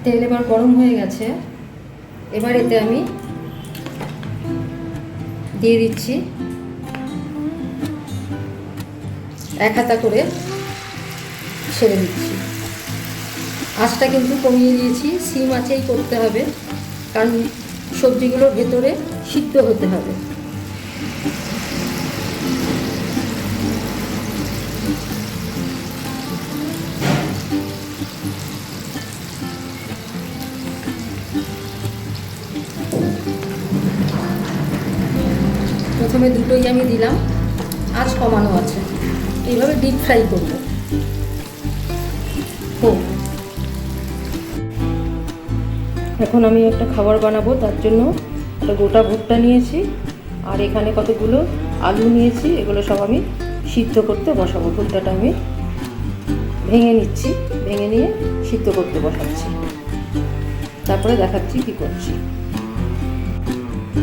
তেল এবার গরম হয়ে গেছে। এবার এতে আমি দিয়ে দিচ্ছি 1 হাতা করে ছেড়ে দিচ্ছি। আঁচটা কিন্তু কমিয়ে দিয়েছি, সিম আঁচেই করতে হবে, কারণ সবজিগুলোর ভেতরে সিদ্ধ হতে হবে। প্রথমে দুটোই আমি দিলাম, আঁচ কমানো আছে, এইভাবে ডিপ ফ্রাই করবো। এখন আমি একটা খাবার বানাবো, তার জন্য একটা গোটা ভুট্টা নিয়েছি, আর এখানে কতগুলো আলু নিয়েছি। এগুলো সব আমি সিদ্ধ করতে বসাবো। ভুট্টাটা আমি ভেঙে নিচ্ছি, ভেঙে নিয়ে সিদ্ধ করতে বসাচ্ছি, তারপরে দেখাচ্ছি কি করছি।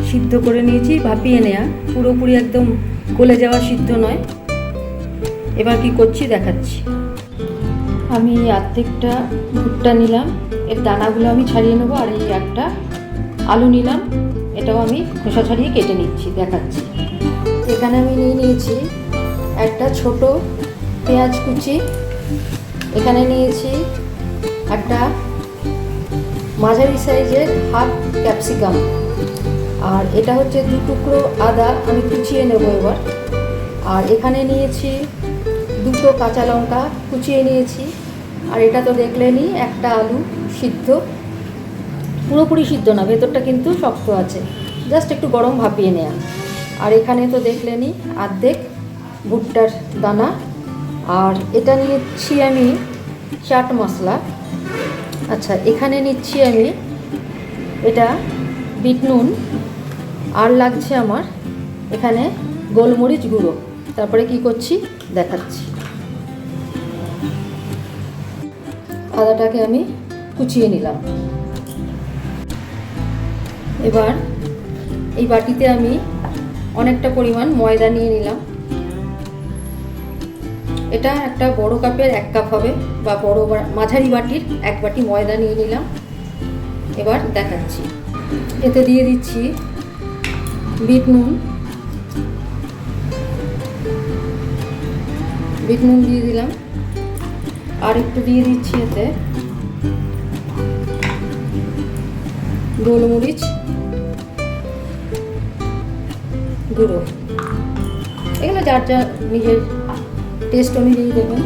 সিদ্ধ করে নিয়েছি, ভাপিয়ে নেওয়া, পুরোপুরি একদম গলে যাওয়া সিদ্ধ নয়। এবার কি করছি দেখাচ্ছি। আমি অর্ধেকটা ভুট্টা নিলাম, এর দানাগুলো আমি ছাড়িয়ে নেবো, আর এই একটা আলু নিলাম, এটাও আমি খোসা ছাড়িয়ে কেটে নিচ্ছি, দেখাচ্ছি। এখানে আমি নিয়েছি একটা ছোট পেঁয়াজ কুচি, এখানে নিয়েছি একটা মাঝারি সাইজের হাফ ক্যাপসিকাম, আর এটা হচ্ছে 2 টুকরো আদা আমি কুচিয়ে নেব এবার। আর এখানে নিয়েছি 2টো কাঁচা লঙ্কা কুচিয়ে নিয়েছি। আর এটা তো দেখলেনই, একটা আলু সিদ্ধ, পুরোপুরি সিদ্ধ না, ভেতরটা কিন্তু শক্ত আছে, জাস্ট একটু গরম ভাপিয়ে নেওয়া। আর এখানে তো দেখলেনই অর্ধেক ভুট্টার দানা। আর এটা নিচ্ছি আমি চাট মশলা। আচ্ছা, এখানে নিচ্ছি আমি এটা বিট নুন, আর লাগছে আমার এখানে গোলমরিচ গুঁড়ো। তারপরে কি করছি দেখাচ্ছি। আদাটাকে আমি কুচিয়ে নিলাম। এবার এই বাটিতে আমি অনেকটা পরিমাণ ময়দা নিয়ে নিলাম। এটা একটা বড় কাপের 1 কাপ হবে, বা বড় মাঝারি বাটির 1 বাটি ময়দা নিয়ে নিলাম। এবার দেখাচ্ছি। এতে দিয়ে দিচ্ছি বিট নুন, দিয়ে দিলাম। আর একটু দিয়ে দিচ্ছি এতে গোলমরিচ গুঁড়ো। এগুলো যার যার নিজের টেস্ট অনুযায়ী দেবেন।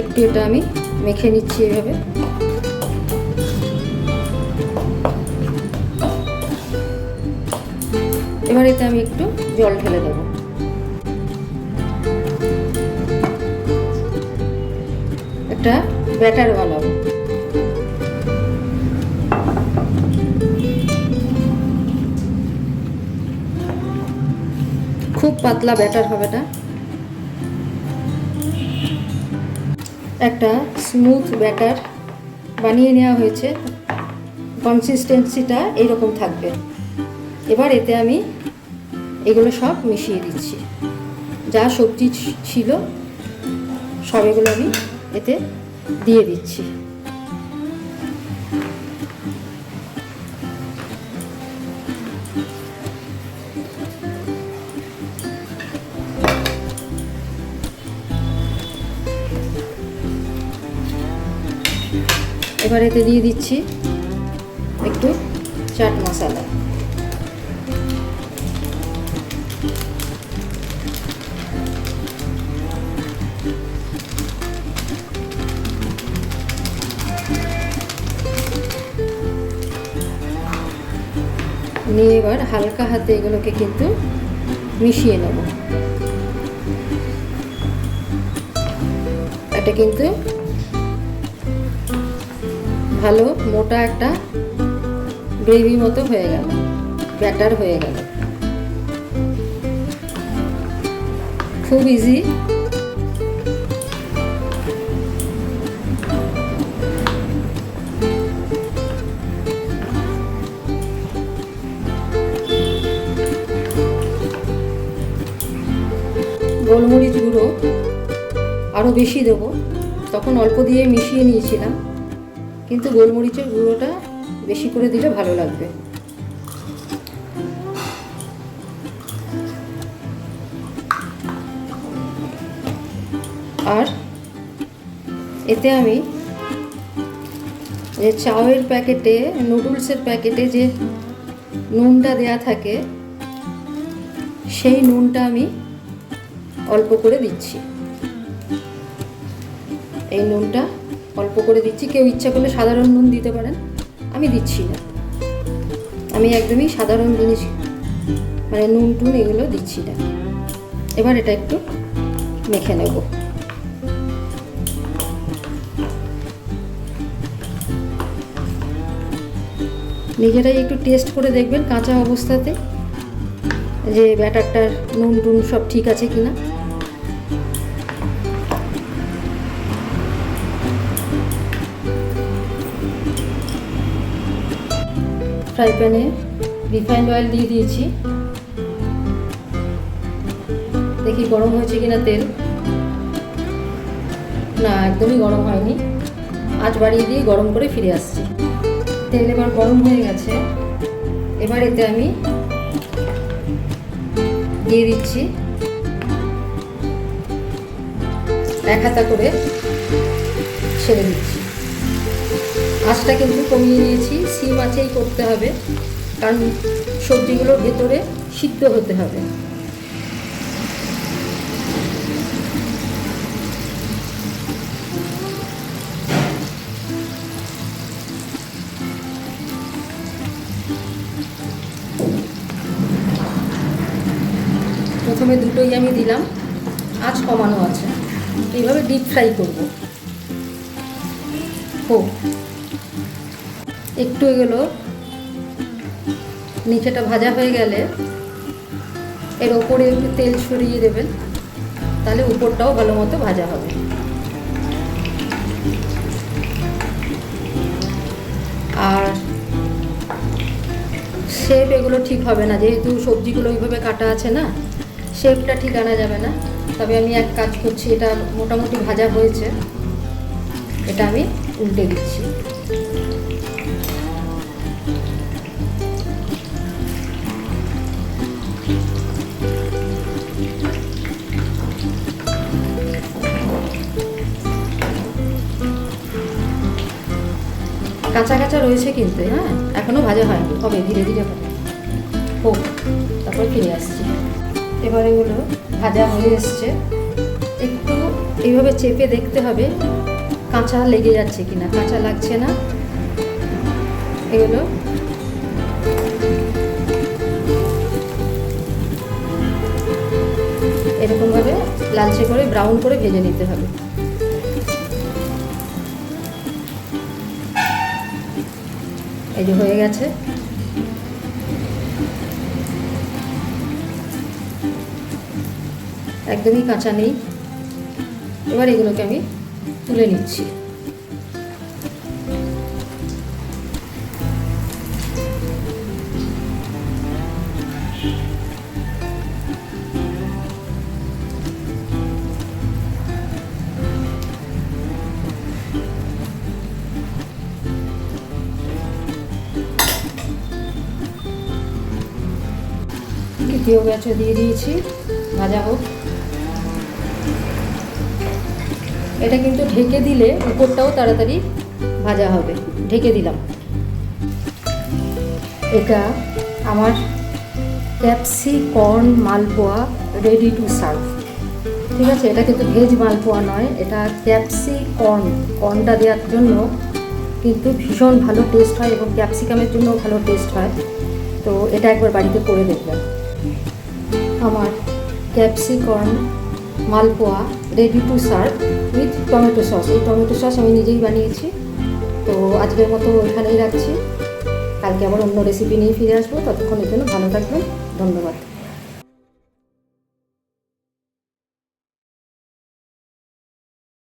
একটু এটা আমি মেখে নিচ্ছি এভাবে। এবার এতে আমি একটু জল ঢেলে দেবো। একটা ব্যাটার বানাবো। খুব পাতলা ব্যাটার হবে না, একটা স্মুথ ব্যাটার বানিয়ে নেওয়া হয়েছে। কনসিস্টেন্সিটা এইরকম থাকবে। এবার এতে আমি এগুলো সব মিশিয়ে দিচ্ছি, যা সবজি ছিল সব এগুলো আমি এতে দিয়ে দিচ্ছি। এবার এতে দিয়ে দিচ্ছি একটু চাট মশলা। নিয়ে এবার হালকা হাতে এগুলোকে কিন্তু মিশিয়ে নেব। এটা কিন্তু ভালো মোটা একটা গ্রেভি মতো হয়ে গেল, ব্যাটার হয়ে গেল। খুব ইজি। গোলমরিচ গুঁড়ো আরও বেশি দেবো, তখন অল্প দিয়ে মিশিয়ে নিয়েছিলাম, কিন্তু গোলমরিচের গুঁড়োটা বেশি করে দিলে ভালো লাগবে। আর এতে আমি যে চাউয়ের প্যাকেটে, নুডলসের প্যাকেটে যে নুনটা দেয়া থাকে, সেই নুনটা আমি অল্প করে দিচ্ছি। এই নুনটা অল্প করে দিচ্ছি। কেউ ইচ্ছা করলে সাধারণ নুন দিতে পারেন, আমি দিচ্ছি না। আমি একদমই সাধারণ জিনিস মানে নুন টুন এগুলো দিচ্ছি না। এবার এটা একটু মেখে নেব। নিজেরাই একটু টেস্ট করে দেখবেন কাঁচা অবস্থাতে যে ব্যাটারটার নুন টুন সব ঠিক আছে কিনা। ফ্রাই প্যানে রিফাইন্ড অয়েল দিয়ে দিয়েছি, দেখি গরম হয়েছে কিনা তেল। না, একদমই গরম হয়নি। আঁচ বাড়িয়ে দিয়ে গরম করে ফিরে আসছি। তেল এবার গরম হয়ে গেছে। এবার এতে আমি দিয়ে দিচ্ছি এক হাতা করে ছেড়ে দিচ্ছি। আঁচটা কিন্তু কমিয়ে নিয়েছি, সিম আঁচেই করতে হবে, কারণ সবজিগুলোর ভেতরে সিদ্ধ হতে হবে। প্রথমে দুটোই আমি দিলাম, আঁচ কমানো আছে। এইভাবে ডিপ ফ্রাই করব। হোক একটু এগুলো নিচেটা ভাজা হয়ে গেলে এর ওপরে একটু তেল ছড়িয়ে দেবেন, তাহলে উপরটাও ভালো মতো ভাজা হবে। আর শেপ এগুলো ঠিক হবে না, যেহেতু সবজিগুলো ওইভাবে কাটা আছে না, শেপটা ঠিক আনা যাবে না। তবে আমি এক কাজ করছি, এটা মোটামুটি ভাজা হয়েছে, এটা আমি উল্টে দিচ্ছি। কাঁচা কাঁচা রয়েছে কিন্তু, হ্যাঁ, এখনো ভাজা হয়নি, হবে ধীরে ধীরে হবে। হোক, তারপর ফিরে আসছি। এবার এগুলো ভাজা হয়ে এসছে। একটু এইভাবে চেপে দেখতে হবে কাঁচা লেগে যাচ্ছে কিনা। কাঁচা লাগছে না। এগুলো এরকমভাবে লালচে করে ব্রাউন করে ভেজে নিতে হবে। এই যে হয়ে গেছে। একদমই কাঁচা নেই। এবার এগুলোকে আমি তুলে নিচ্ছি। দ্বিতীয় ব্যাচে দিয়ে দিয়েছি, ভাজা হোক। এটা কিন্তু ঢেকে দিলে উপরটাও তাড়াতাড়ি ভাজা হবে। ঢেকে দিলাম। এটা আমার ক্যাপসিকর্ন মালপোয়া রেডি টু সার্ভ। ঠিক আছে, এটা কিন্তু ভেজ মালপোয়া নয়, এটা ক্যাপসিকর্ন। কর্নটা দেওয়ার জন্য কিন্তু ভীষণ ভালো টেস্ট হয় এবং ক্যাপসিকামের জন্য ভালো টেস্ট হয়। তো এটা একবার বাড়িতে করে দেখবেন। আমার ক্যাপসিকর্ন malpua ready to serve with tomato sauce. এই টমেটো সস আমি নিজেই বানিয়েছি। তো আজকের মতো এখানেই রাখছি। কালকে আবার অন্য রেসিপি নিয়ে ফিরে আসবো। ততক্ষণের জন্য ভালো থাকবেন। ধন্যবাদ।